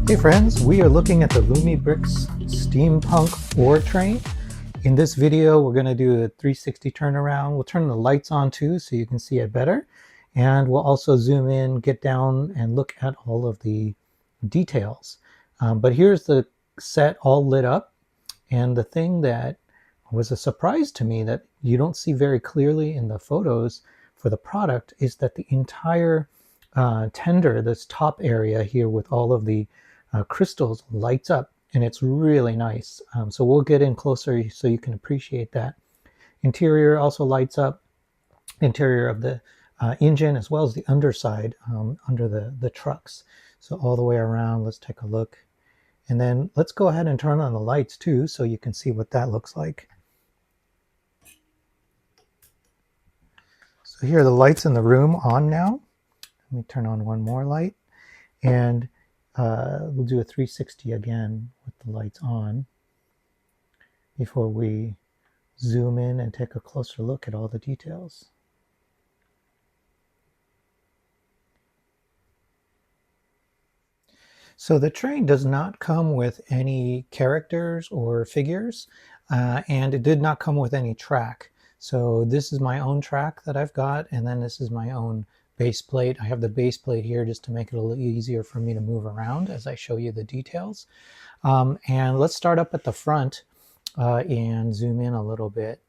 Hey friends, we are looking at the Lumibricks Steampunk Ore Train. In this video, we're going to do a 360 turnaround. We'll turn the lights on too so you can see it better. And we'll also zoom in, get down, and look at all of the details. But here's the set all lit up. And the thing that was a surprise to me that you don't see very clearly in the photos for the product is that the entire tender, this top area here with all of the crystals, lights up, and it's really nice. So we'll get in closer so you can appreciate that. Interior also lights up. Interior of the engine as well as the underside under the trucks. So all the way around, let's take a look. And then let's go ahead and turn on the lights too so you can see what that looks like. So here are the lights in the room on now. Let me turn on one more light. And we'll do a 360 again with the lights on before we zoom in and take a closer look at all the details. So the train does not come with any characters or figures, and it did not come with any track. So this is my own track that I've got, and then this is my own base plate. I have the base plate here just to make it a little easier for me to move around as I show you the details. And let's start up at the front and zoom in a little bit.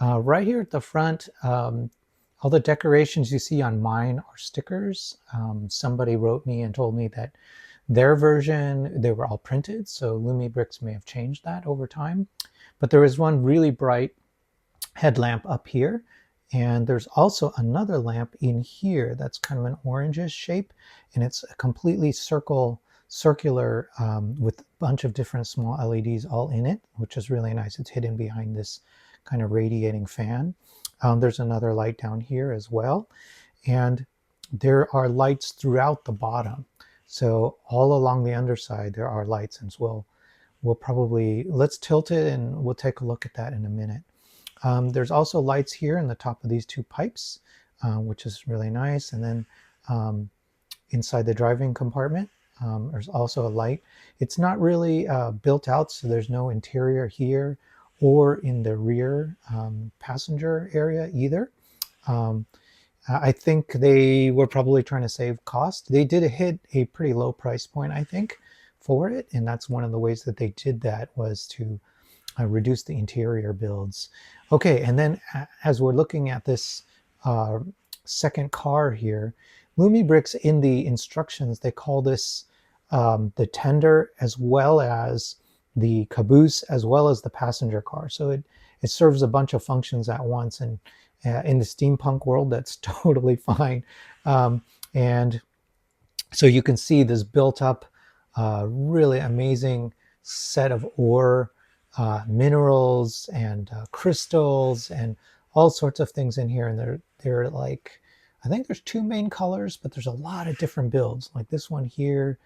Right here at the front, all the decorations you see on mine are stickers. Somebody wrote me and told me that their version, they were all printed, so Lumibricks may have changed that over time. But there is one really bright headlamp up here. And there's also another lamp in here that's kind of an orangish shape, and it's a completely circular with a bunch of different small LEDs all in it, which is really nice. It's hidden behind this kind of radiating fan. There's another light down here as well. And there are lights throughout the bottom. So all along the underside, there are lights, and so we'll probably, let's tilt it and we'll take a look at that in a minute. There's also lights here in the top of these two pipes, which is really nice. And then inside the driving compartment, there's also a light. It's not really built out, so there's no interior here or in the rear passenger area either. I think they were probably trying to save cost. They did hit a pretty low price point, I think, for it. And that's one of the ways that they did that, was to reduce the interior builds. Okay, and then as we're looking at this second car here, Lumibricks in the instructions, they call this the tender as well as the caboose as well as the passenger car. So it serves a bunch of functions at once, and in the steampunk world, that's totally fine. And so you can see this built up really amazing set of ore, minerals and crystals and all sorts of things in here. And they're like, I think there's two main colors, but there's a lot of different builds. Like this one here,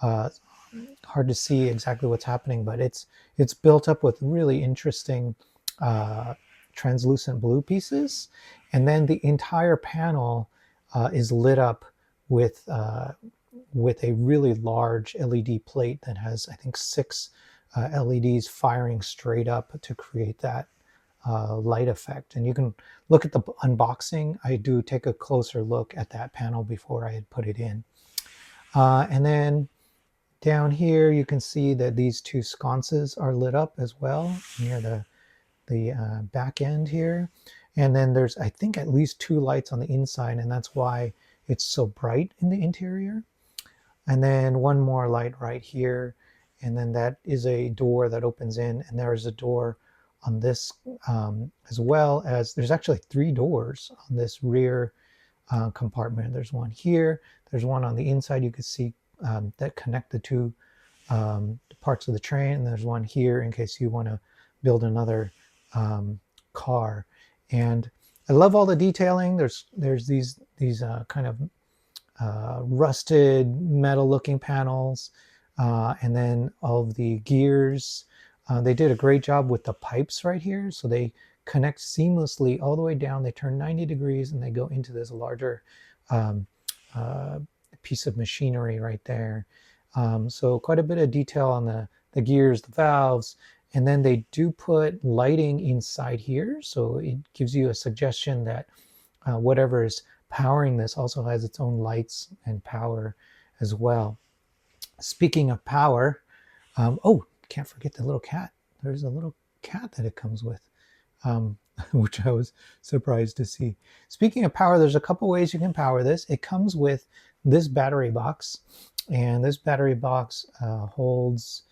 hard to see exactly what's happening, but it's built up with really interesting translucent blue pieces. And then the entire panel is lit up with a really large LED plate that has, I think, 6 LEDs firing straight up to create that light effect. And you can look at the unboxing. I do take a closer look at that panel before I had put it in. And then down here, you can see that these 2 sconces are lit up as well near the back end here. And then there's, I think, at least 2 lights on the inside, and that's why it's so bright in the interior. And then one more light right here. And then that is a door that opens in, and there is a door on this as well as, there's actually 3 doors on this rear compartment. There's one here, there's one on the inside you can see that connect the 2 parts of the train, and there's one here in case you want to build another car. And I love all the detailing. There's these kind of rusted metal looking panels, and then all of the gears. They did a great job with the pipes right here, so they connect seamlessly all the way down. They turn 90 degrees and they go into this larger piece of machinery right there. So quite a bit of detail on the gears, the valves, and then they do put lighting inside here. So it gives you a suggestion that whatever is powering this also has its own lights and power as well. Speaking of power, oh, can't forget the little cat. There's a little cat that it comes with, which I was surprised to see. Speaking of power, there's a couple ways you can power this. It comes with this battery box, and this battery box holds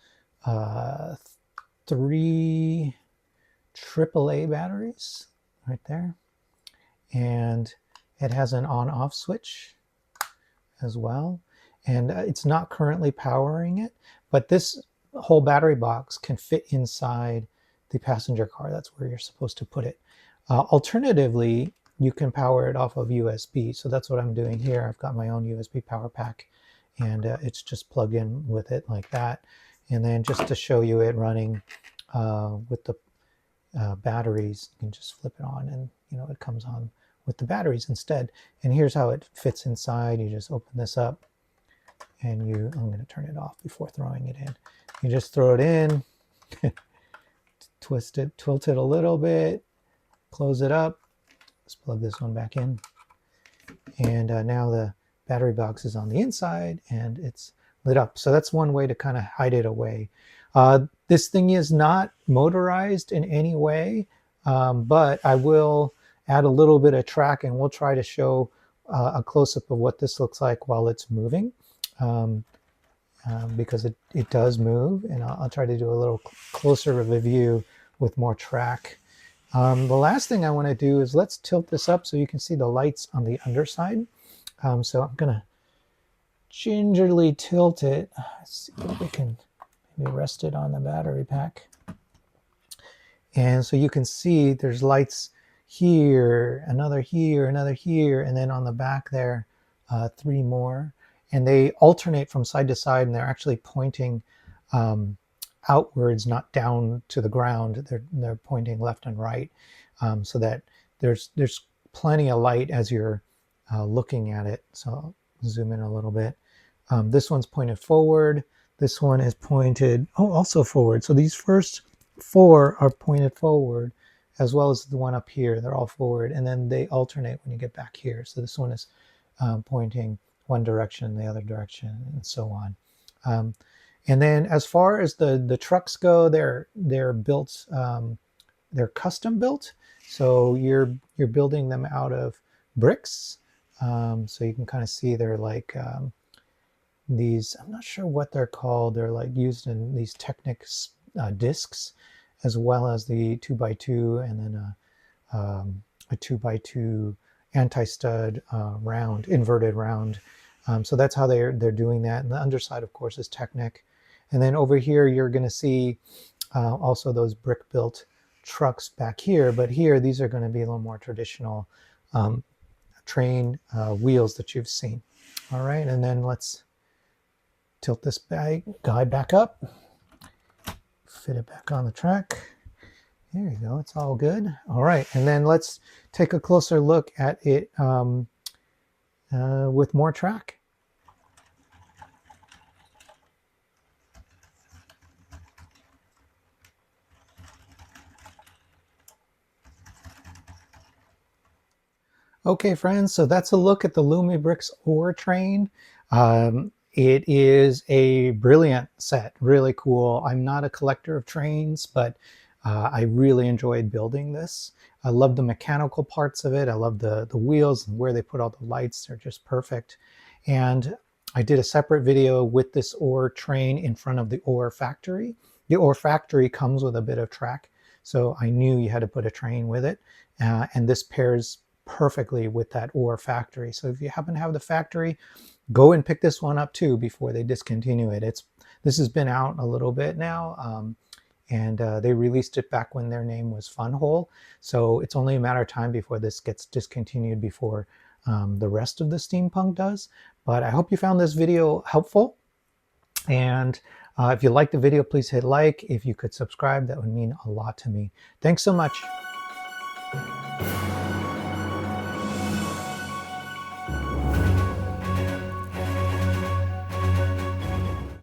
3 AAA batteries right there, and it has an on-off switch as well, and it's not currently powering it, but this whole battery box can fit inside the passenger car. That's where you're supposed to put it. Alternatively, you can power it off of USB. So that's what I'm doing here. I've got my own USB power pack, and it's just plugged in with it like that. And then just to show you it running with the batteries, you can just flip it on, and it comes on with the batteries instead. And here's how it fits inside. You just open this up, and I'm going to turn it off before throwing it in. You just throw it in, twist it, tilt it a little bit, close it up. Let's plug this one back in. And now the battery box is on the inside and it's lit up. So that's one way to kind of hide it away. This thing is not motorized in any way, but I will add a little bit of track, and we'll try to show a close-up of what this looks like while it's moving. Because it does move, and I'll try to do a little closer of a view with more track. The last thing I want to do is let's tilt this up so you can see the lights on the underside. So I'm going to gingerly tilt it. Let's see if we can maybe rest it on the battery pack. And so you can see there's lights here, another here, another here, and then on the back there, 3 more. And they alternate from side to side, and they're actually pointing outwards, not down to the ground. They're pointing left and right, so that there's plenty of light as you're looking at it. So I'll zoom in a little bit. This one's pointed forward. This one is pointed also forward. So these first 4 are pointed forward, as well as the one up here. They're all forward, and then they alternate when you get back here. So this one is pointing one direction, the other direction, and so on. And then as far as the trucks go, they're built, they're custom built. So you're building them out of bricks. So you can kind of see they're like these, I'm not sure what they're called. They're like used in these Technics discs, as well as the 2x2, and then a 2x2 anti-stud round, inverted round. So that's how they're doing that. And the underside, of course, is Technic. And then over here, you're going to see also those brick-built trucks back here. But here, these are going to be a little more traditional train wheels that you've seen. All right, and then let's tilt this guide back up, fit it back on the track. There you go, it's all good. All right, and then let's take a closer look at it with more track. Okay, friends, so that's a look at the Lumibricks Ore Train. It is a brilliant set, really cool. I'm not a collector of trains, but I really enjoyed building this. I love the mechanical parts of it. I love the wheels and where they put all the lights. They're just perfect. And I did a separate video with this ore train in front of the ore factory. The ore factory comes with a bit of track, so I knew you had to put a train with it. And this pairs perfectly with that ore factory. So if you happen to have the factory, go and pick this one up too before they discontinue it. This has been out a little bit now, and they released it back when their name was FUNWHOLE. So it's only a matter of time before this gets discontinued before the rest of the steampunk does. But I hope you found this video helpful. And if you liked the video, please hit like. If you could subscribe, that would mean a lot to me. Thanks so much.